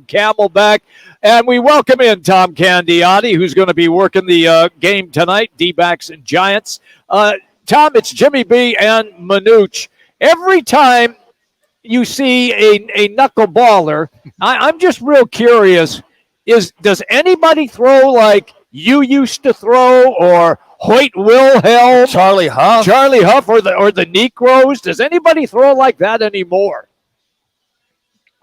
Camelback. And we welcome in Tom Candiotti, who's going to be working the game tonight, DBacks and Giants. Tom, it's Jimmy B and Manuch. Every time you see a knuckleballer, I'm just real curious, does anybody throw like you used to throw, or Hoyt Wilhelm, Charlie Huff, or the Negroes? Does anybody throw like that anymore?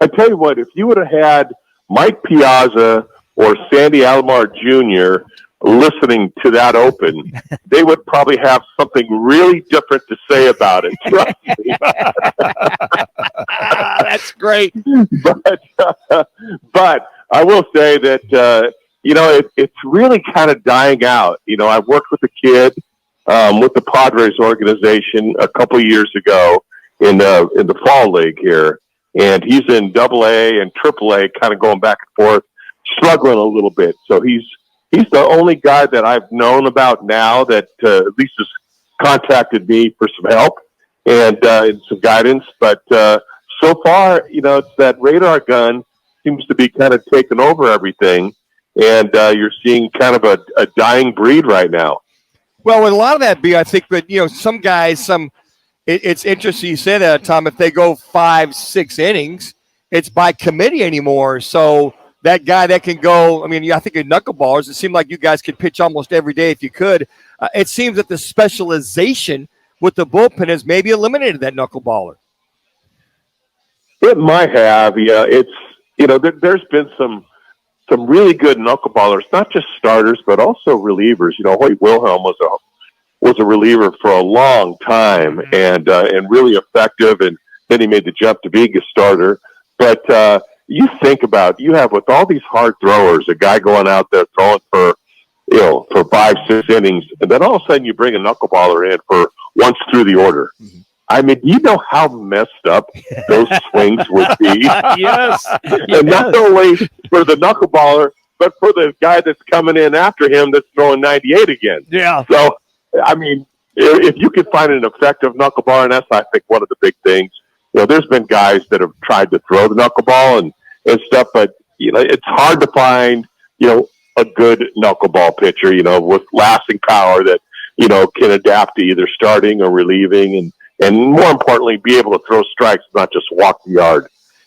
I tell you what, if you would have had Mike Piazza or Sandy Alomar Jr. listening to that open, they would probably have something really different to say about it. Trust me. That's great. But I will say that it's really kind of dying out. I worked with a kid with the Padres organization a couple of years ago in the fall league here. And he's in AA and AAA, kind of going back and forth, struggling a little bit. So he's the only guy that I've known about now that at least has contacted me for some help and some guidance. But so far, it's that radar gun seems to be kind of taking over everything. And you're seeing kind of a dying breed right now. Well, with a lot of that, I think that, some guys, it's interesting you say that, Tom. If they go 5-6 innings, it's by committee anymore. So that guy that can go, I think of knuckleballers, it seemed like you guys could pitch almost every day if you could. It seems that the specialization with the bullpen has maybe eliminated that knuckleballer. It might have, yeah. It's, there's been some really good knuckleballers, not just starters, but also relievers. Hoyt Wilhelm was a reliever for a long time and really effective, and then he made the jump to being a starter. But you think about, you have with all these hard throwers, a guy going out there throwing for 5-6 innings, and then all of a sudden you bring a knuckleballer in for once through the order. Do you know how messed up those swings would be? Yes. And not only for the knuckleballer, but for the guy that's coming in after him that's throwing 98 again. Yeah. So, if you can find an effective knuckleball, and that's, I think, one of the big things. There's been guys that have tried to throw the knuckleball and stuff, but, it's hard to find, a good knuckleball pitcher, with lasting power that, can adapt to either starting or relieving and more importantly, be able to throw strikes, not just walk the yard.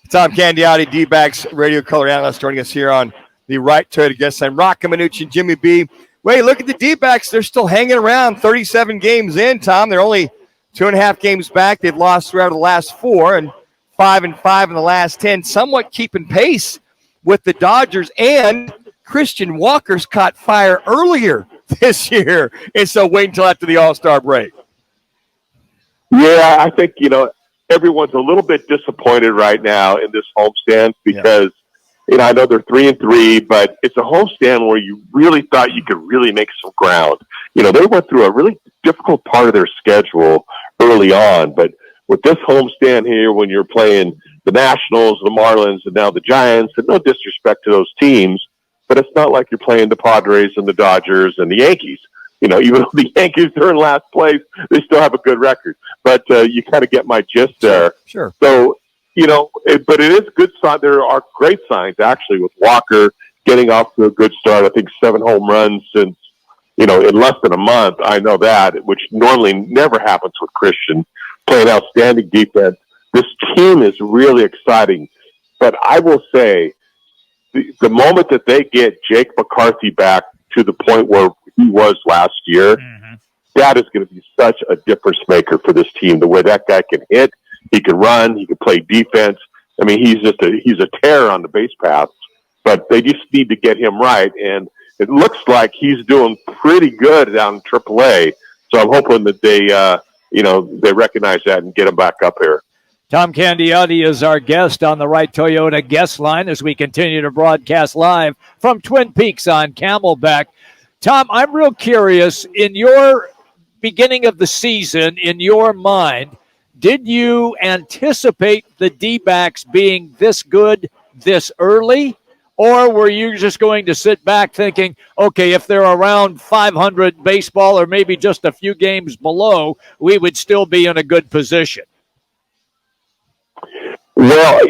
Tom Candiotti, DBacks radio color analyst, joining us here on the Right Toyota Guest Line. Rock Manucci and Jimmy B. Wait, look at the DBacks. They're still hanging around 37 games in, Tom. They're only 2.5 games back. They've lost throughout the last 4 and 5-5 in the last 10, somewhat keeping pace with the Dodgers. And Christian Walker's caught fire earlier this year. And so wait until after the All-Star break. Yeah, I think, everyone's a little bit disappointed right now in this homestand because, I know they're 3-3, but it's a homestand where you really thought you could really make some ground. They went through a really difficult part of their schedule early on, but with this homestand here, when you're playing the Nationals, the Marlins, and now the Giants, and no disrespect to those teams, but it's not like you're playing the Padres and the Dodgers and the Yankees. Even though the Yankees are in last place, they still have a good record. But you kind of get my gist there. Sure. So, but it is good sign. There are great signs, actually, with Walker getting off to a good start. I think 7 home runs since, in less than a month. I know that, which normally never happens with Christian, playing outstanding defense. This team is really exciting. But I will say, the moment that they get Jake McCarthy back to the point where he was last year, that is going to be such a difference maker for this team. The way that guy can hit, he can run, he can play defense. He's a terror on the base paths, but they just need to get him right. And it looks like he's doing pretty good down in AAA. So I'm hoping that they recognize that and get him back up here. Tom Candiotti is our guest on the Right Toyota Guest Line as we continue to broadcast live from Twin Peaks on Camelback. Tom, I'm real curious, in your beginning of the season, in your mind, did you anticipate the D-backs being this good this early? Or were you just going to sit back thinking, okay, if they're around 500 baseball or maybe just a few games below, we would still be in a good position? Well,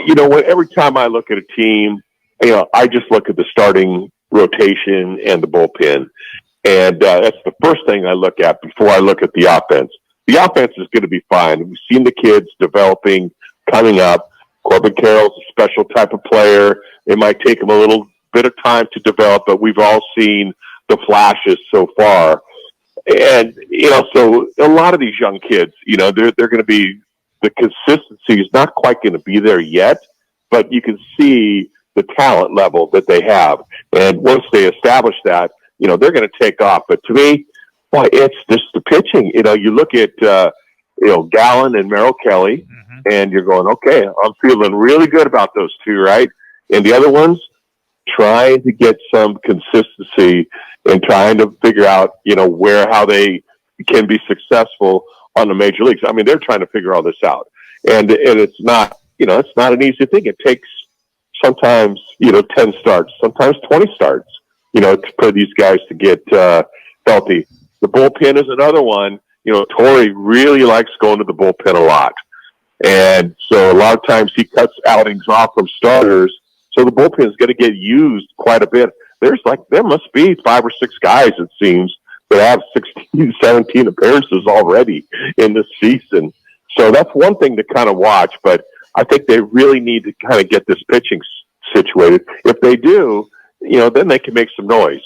every time I look at a team I just look at the starting rotation and the bullpen. And that's the first thing I look at before I look at the offense. The offense is going to be fine. We've seen the kids developing, coming up. Corbin Carroll's a special type of player. It might take him a little bit of time to develop, but we've all seen the flashes so far. And, so a lot of these young kids, they're going to be, the consistency is not quite going to be there yet, but you can see the talent level that they have. And once they establish that, they're going to take off. But to me, boy, it's just the pitching. You look at, Gallen and Merrill Kelly, and you're going, okay, I'm feeling really good about those two, right? And the other ones, trying to get some consistency and trying to figure out, how they can be successful on the major leagues. I mean, they're trying to figure all this out. And it's not, it's not an easy thing. It takes sometimes, 10 starts, sometimes 20 starts, for these guys to get healthy. The bullpen is another one. Torrey really likes going to the bullpen a lot. And so a lot of times he cuts outings off from starters. So the bullpen is going to get used quite a bit. There must be 5 or 6 guys, it seems, that have 16, 17 appearances already in this season. So that's one thing to kind of watch, but I think they really need to kind of get this pitching situated. If they do, then they can make some noise.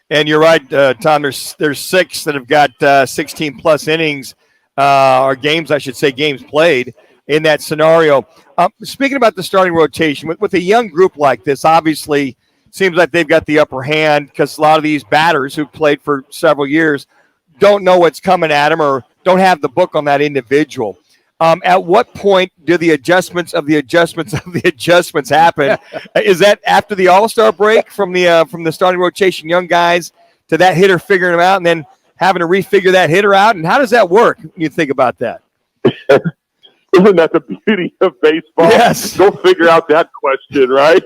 And you're right, Tom. There's 6 that have got 16 plus innings, or games, I should say, games played in that scenario. Speaking about the starting rotation, with a young group like this, obviously seems like they've got the upper hand because a lot of these batters who've played for several years don't know what's coming at them or don't have the book on that individual. At what point do the adjustments happen? Is that after the All-Star break from the starting rotation, young guys, to that hitter figuring them out and then having to refigure that hitter out? And how does that work? You think about that? Isn't that the beauty of baseball? Yes. Go figure out that question, right?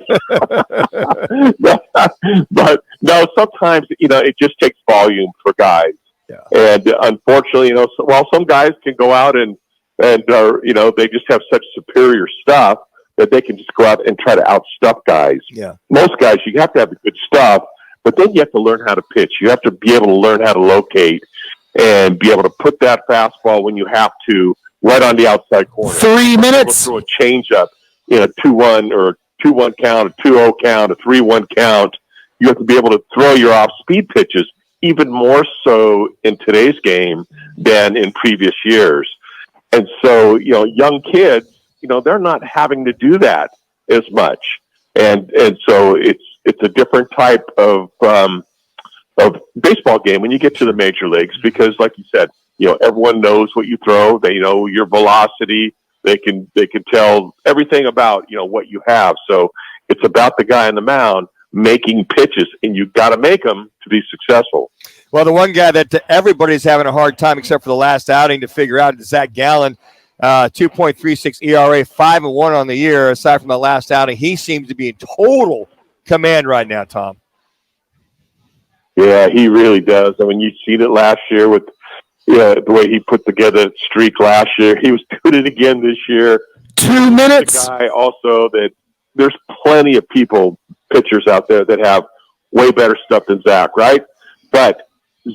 But no, sometimes, it just takes volume for guys. Yeah. And unfortunately, while some guys can go out and they just have such superior stuff that they can just go out and try to outstuff guys. Yeah. Most guys, you have to have the good stuff, but then you have to learn how to pitch. You have to be able to learn how to locate and be able to put that fastball when you have to, right on the outside corner. 3 minutes. Throw a changeup in a 2-1 or 2-1 count, a 2-0 count, a 3-1 count. You have to be able to throw your off-speed pitches even more so in today's game than in previous years. And so, young kids, they're not having to do that as much. And so it's a different type of baseball game when you get to the major leagues, because like you said, everyone knows what you throw. They know your velocity. They can tell everything about, what you have. So it's about the guy on the mound making pitches, and you've got to make them to be successful. Well, the one guy that everybody's having a hard time, except for the last outing, to figure out is Zach Gallen. 2.36 ERA, 5-1 on the year. Aside from the last outing, he seems to be in total command right now, Tom. Yeah, he really does. I mean, you've seen it last year with the way he put together that streak last year. He was doing it again this year. 2 minutes. The guy also that there's plenty of pitchers out there that have way better stuff than Zach, right? But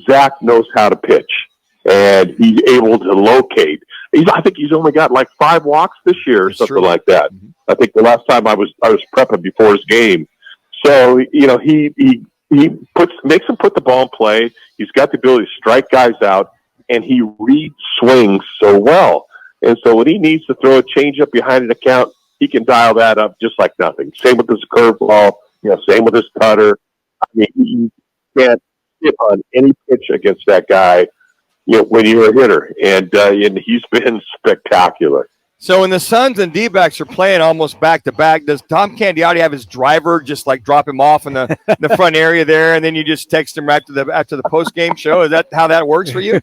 Zach knows how to pitch, and he's able to locate. I think he's only got like 5 walks this year or something like that. Mm-hmm. I think the last time I was prepping before his game. So, he makes him put the ball in play. He's got the ability to strike guys out, and he reads swings so well. And so when he needs to throw a changeup behind an account, he can dial that up just like nothing. Same with his curveball, same with his cutter. I mean, you can't hit on any pitch against that guy, when you're a hitter. And he's been spectacular. So when the Suns and DBacks are playing almost back-to-back, does Tom Candiotti have his driver just like drop him off in the front area there, and then you just text him after the post-game show? Is that how that works for you?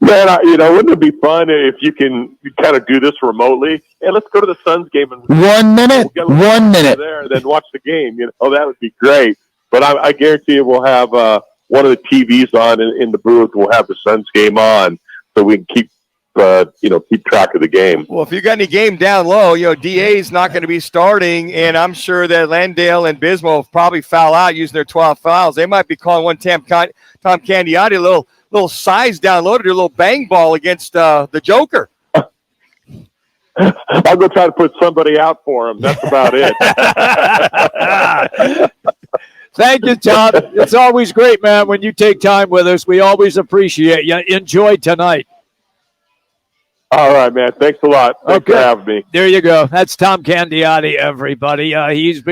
Man, wouldn't it be fun if you can kind of do this remotely? Hey, let's go to the Suns game and 1 minute. We'll 1 minute there, and then watch the game. That would be great. But I guarantee you, we'll have one of the TVs on in the booth. We'll have the Suns game on, so we can keep keep track of the game. Well, if you got any game down low, DA is not going to be starting, and I'm sure that Landale and Bismo will probably foul out using their 12 fouls. They might be calling one Tom Candiotti a little size down low to do a little bang ball against the Joker. I'll go try to put somebody out for him. That's about it. Thank you, Tom. It's always great, man, when you take time with us. We always appreciate you. Enjoy tonight. All right, man. Thanks a lot. Thanks for having me. There you go. That's Tom Candiotti, everybody. He's been